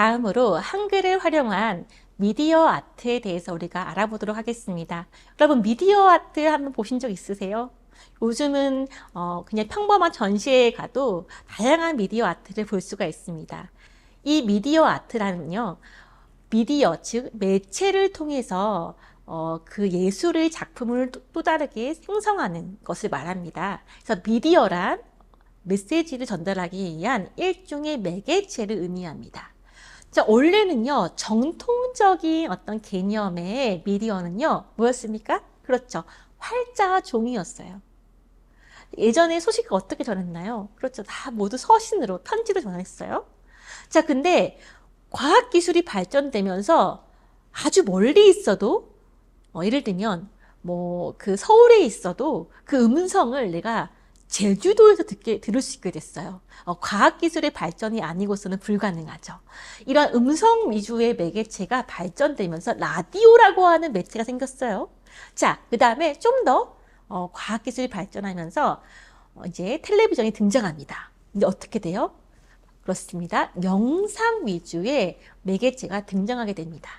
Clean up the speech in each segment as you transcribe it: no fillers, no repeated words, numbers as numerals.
다음으로 한글을 활용한 미디어 아트에 대해서 우리가 알아보도록 하겠습니다. 여러분, 미디어 아트 한번 보신 적 있으세요? 요즘은 그냥 평범한 전시회에 가도 다양한 미디어 아트를 볼 수가 있습니다. 이 미디어 아트라는요, 미디어, 즉 매체를 통해서 그 예술의 작품을 또 다르게 생성하는 것을 말합니다. 그래서 미디어란 메시지를 전달하기 위한 일종의 매개체를 의미합니다. 자, 원래는요, 정통적인 어떤 개념의 미디어는요, 뭐였습니까? 그렇죠. 활자 종이였어요. 예전에 소식을 어떻게 전했나요? 그렇죠. 다 모두 서신으로, 편지로 전했어요. 자, 근데 과학기술이 발전되면서 아주 멀리 있어도, 예를 들면, 그 서울에 있어도 그 음성을 내가 제주도에서 들을 수 있게 됐어요. 과학기술의 발전이 아니고서는 불가능하죠. 이런 음성 위주의 매개체가 발전되면서 라디오라고 하는 매체가 생겼어요. 자, 그 다음에 좀 더 과학기술이 발전하면서 이제 텔레비전이 등장합니다. 근데 어떻게 돼요? 그렇습니다. 영상 위주의 매개체가 등장하게 됩니다.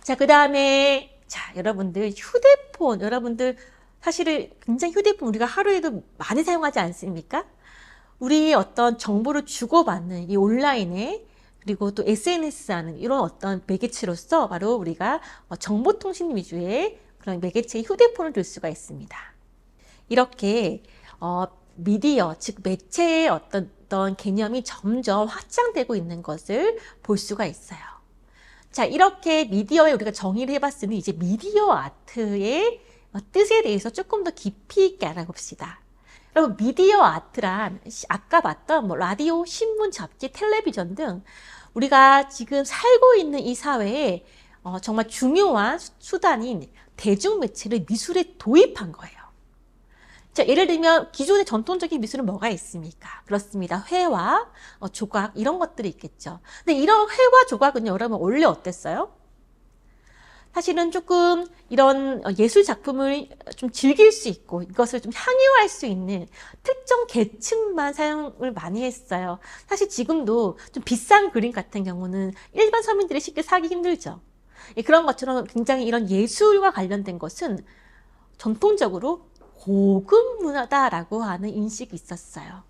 자, 그 다음에 여러분들 휴대폰, 여러분들 사실은 굉장히 휴대폰 우리가 하루에도 많이 사용하지 않습니까? 우리의 어떤 정보를 주고받는 이 온라인에 그리고 또 SNS 하는 이런 어떤 매개체로서 바로 우리가 정보통신 위주의 그런 매개체의 휴대폰을 들 수가 있습니다. 이렇게 미디어, 즉 매체의 어떤 개념이 점점 확장되고 있는 것을 볼 수가 있어요. 자, 이렇게 미디어에 우리가 정의를 해봤으니 이제 미디어 아트의 뜻에 대해서 조금 더 깊이 있게 알아봅시다. 여러분, 미디어 아트란 아까 봤던 라디오, 신문, 잡지, 텔레비전 등 우리가 지금 살고 있는 이 사회에 정말 중요한 수단인 대중매체를 미술에 도입한 거예요. 자, 예를 들면 기존의 전통적인 미술은 뭐가 있습니까? 그렇습니다. 회화, 조각 이런 것들이 있겠죠. 근데 이런 회화, 조각은요, 여러분 원래 어땠어요? 사실은 조금 이런 예술 작품을 좀 즐길 수 있고 이것을 좀 향유할 수 있는 특정 계층만 사용을 많이 했어요. 사실 지금도 좀 비싼 그림 같은 경우는 일반 서민들이 쉽게 사기 힘들죠. 그런 것처럼 굉장히 이런 예술과 관련된 것은 전통적으로 고급 문화다라고 하는 인식이 있었어요.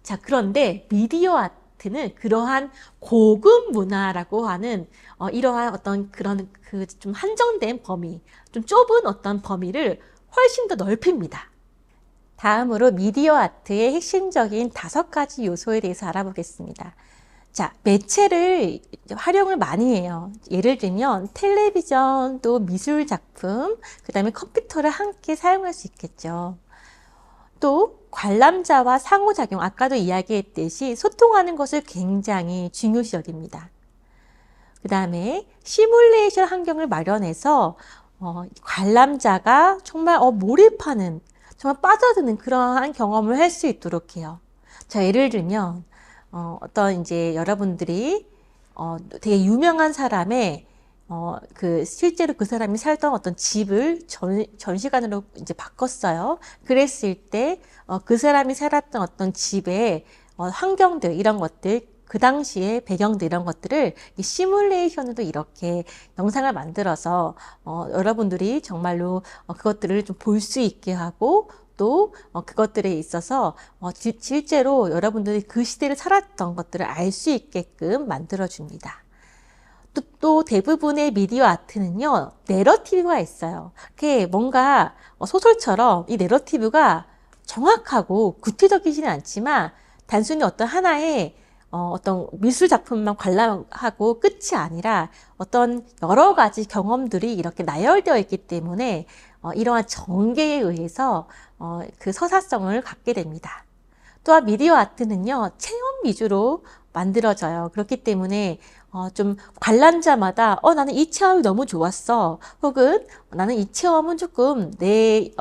자, 그런데 미디어 아트는 그러한 고급 문화라고 하는 이러한 어떤 그런 그 좀 한정된 범위, 좀 좁은 어떤 범위를 훨씬 더 넓힙니다. 다음으로 미디어 아트의 핵심적인 5가지 요소에 대해서 알아보겠습니다. 자, 매체를 활용을 많이 해요. 예를 들면 텔레비전, 또 미술 작품, 그 다음에 컴퓨터를 함께 사용할 수 있겠죠. 또 관람자와 상호작용, 아까도 이야기했듯이 소통하는 것을 굉장히 중요시 여깁니다. 그 다음에 시뮬레이션 환경을 마련해서 관람자가 정말 몰입하는, 정말 빠져드는 그러한 경험을 할 수 있도록 해요. 자, 예를 들면 어떤 이제 여러분들이 되게 유명한 사람의 실제로 그 사람이 살던 어떤 집을 전시관으로 이제 바꿨어요. 그랬을 때 그 사람이 살았던 어떤 집의 환경들 이런 것들, 그 당시의 배경들 이런 것들을 시뮬레이션으로 이렇게 영상을 만들어서 여러분들이 정말로 그것들을 좀 볼 수 있게 하고 또 그것들에 있어서 실제로 여러분들이 그 시대를 살았던 것들을 알 수 있게끔 만들어줍니다. 또 대부분의 미디어 아트는요, 내러티브가 있어요. 그게 뭔가 소설처럼 이 내러티브가 정확하고 구체적이지는 않지만 단순히 어떤 하나의 어떤 미술 작품만 관람하고 끝이 아니라 어떤 여러 가지 경험들이 이렇게 나열되어 있기 때문에 이러한 전개에 의해서 그 서사성을 갖게 됩니다. 또한 미디어 아트는요, 체험 위주로 만들어져요. 그렇기 때문에 좀 관람자마다 나는 이 체험이 너무 좋았어. 혹은 나는 이 체험은 조금 내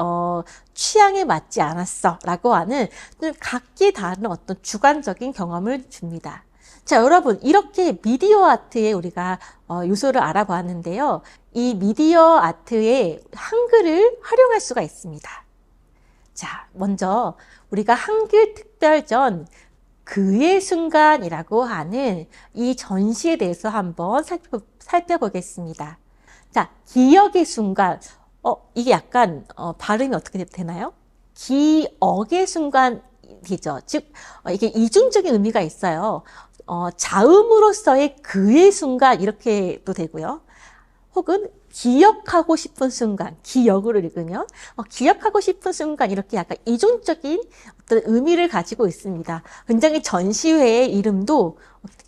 취향에 맞지 않았어. 라고 하는 좀 각기 다른 어떤 주관적인 경험을 줍니다. 자, 여러분, 이렇게 미디어 아트에 우리가 요소를 알아보았는데요. 이 미디어 아트에 한글을 활용할 수가 있습니다. 자, 먼저 우리가 한글 특별전 그의 순간이라고 하는 이 전시에 대해서 한번 살펴보겠습니다. 자, 기억의 순간. 이게 약간 발음이 어떻게 되나요? 기억의 순간이죠. 즉, 이게 이중적인 의미가 있어요. 자음으로서의 그의 순간 이렇게도 되고요. 혹은 기억하고 싶은 순간, 기억으로 읽으면 기억하고 싶은 순간 이렇게 약간 이중적인 어떤 의미를 가지고 있습니다. 굉장히 전시회의 이름도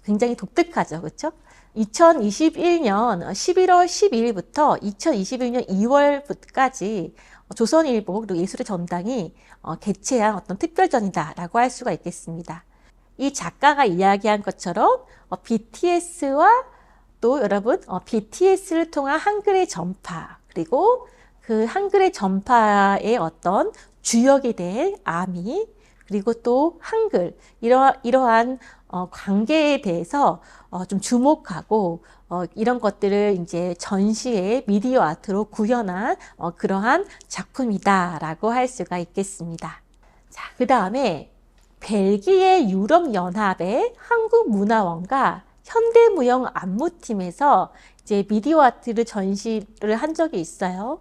굉장히 독특하죠. 그렇죠? 2021년 11월 12일부터 2021년 2월까지 조선일보 그리고 예술의 전당이 개최한 어떤 특별전이다라고 할 수가 있겠습니다. 이 작가가 이야기한 것처럼 BTS와 또 여러분 BTS를 통한 한글의 전파 그리고 그 한글의 전파의 어떤 주역이 된 아미 그리고 또 한글 이러한 관계에 대해서 좀 주목하고 이런 것들을 이제 전시의 미디어 아트로 구현한 그러한 작품이다라고 할 수가 있겠습니다. 자, 그 다음에 벨기에 유럽연합의 한국문화원과 현대무용 안무팀에서 이제 미디어 아트를 전시를 한 적이 있어요.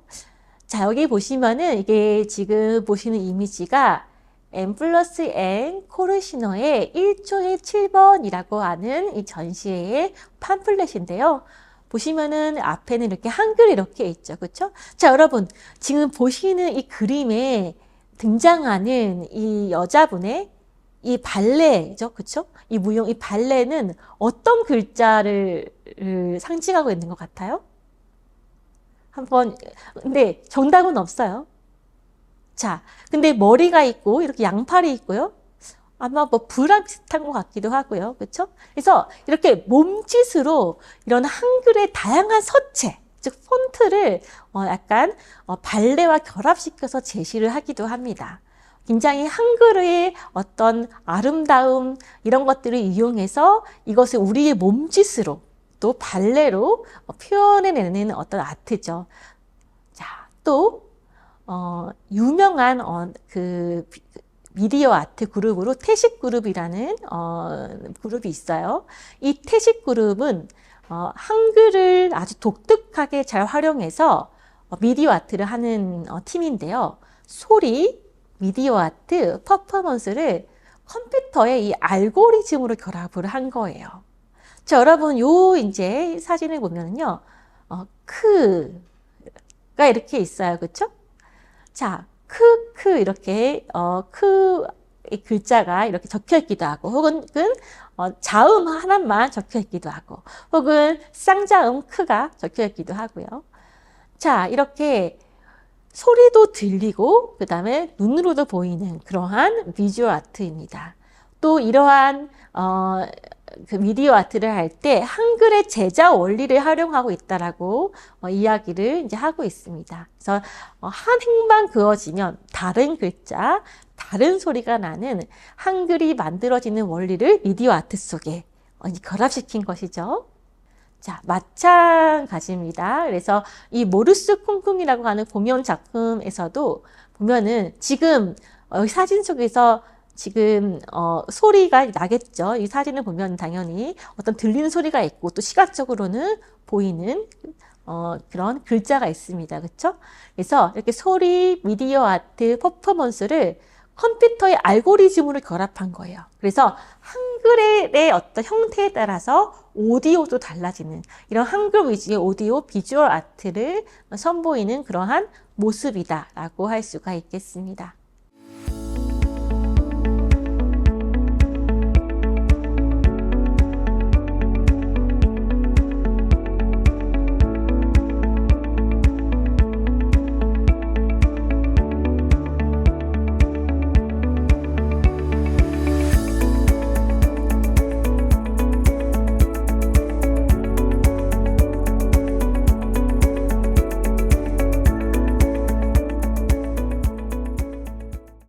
자, 여기 보시면은 이게 지금 보시는 이미지가 M+N 코르시너의 1조의 7번이라고 하는 이 전시회의 팜플렛인데요. 보시면은 앞에는 이렇게 한글이 이렇게 있죠. 그렇죠? 자, 여러분 지금 보시는 이 그림에 등장하는 이 여자분의 이 발레죠. 그렇죠? 이 무용, 이 발레는 어떤 글자를 상징하고 있는 것 같아요? 한번, 근데 정답은 없어요. 자, 근데 머리가 있고 이렇게 양팔이 있고요. 아마 뭐 불랑 비슷한 것 같기도 하고요. 그렇죠? 그래서 이렇게 몸짓으로 이런 한글의 다양한 서체, 즉 폰트를 약간 발레와 결합시켜서 제시를 하기도 합니다. 굉장히 한글의 어떤 아름다움 이런 것들을 이용해서 이것을 우리의 몸짓으로 또 발레로 표현해내는 어떤 아트죠. 자, 또 유명한 그 미디어 아트 그룹으로 태식 그룹이라는 그룹이 있어요. 이 태식 그룹은 한글을 아주 독특하게 잘 활용해서 미디어 아트를 하는 팀인데요. 소리, 미디어 아트, 퍼포먼스를 컴퓨터의 이 알고리즘으로 결합을 한 거예요. 자, 여러분, 요 이제 사진을 보면요. 크가 이렇게 있어요. 그쵸? 자, 이렇게, 이 글자가 이렇게 적혀 있기도 하고, 혹은, 자음 하나만 적혀 있기도 하고, 혹은 쌍자음 크가 적혀 있기도 하고요. 자, 이렇게 소리도 들리고, 그 다음에 눈으로도 보이는 그러한 비주얼 아트입니다. 또 이러한, 그 미디어 아트를 할 때 한글의 제자 원리를 활용하고 있다라고 이야기를 이제 하고 있습니다. 그래서 한 획만 그어지면 다른 글자, 다른 소리가 나는 한글이 만들어지는 원리를 미디어 아트 속에 결합시킨 것이죠. 자, 마찬가지입니다. 그래서 이 모르스 쿵쿵이라고 하는 공연 작품에서도 보면은 지금 사진 속에서 지금 소리가 나겠죠. 이 사진을 보면 당연히 어떤 들리는 소리가 있고 또 시각적으로는 보이는 그런 글자가 있습니다. 그렇죠? 그래서 이렇게 소리, 미디어 아트, 퍼포먼스를 컴퓨터의 알고리즘으로 결합한 거예요. 그래서 한글의 어떤 형태에 따라서 오디오도 달라지는 이런 한글 위주의 오디오 비주얼 아트를 선보이는 그러한 모습이다라고 할 수가 있겠습니다.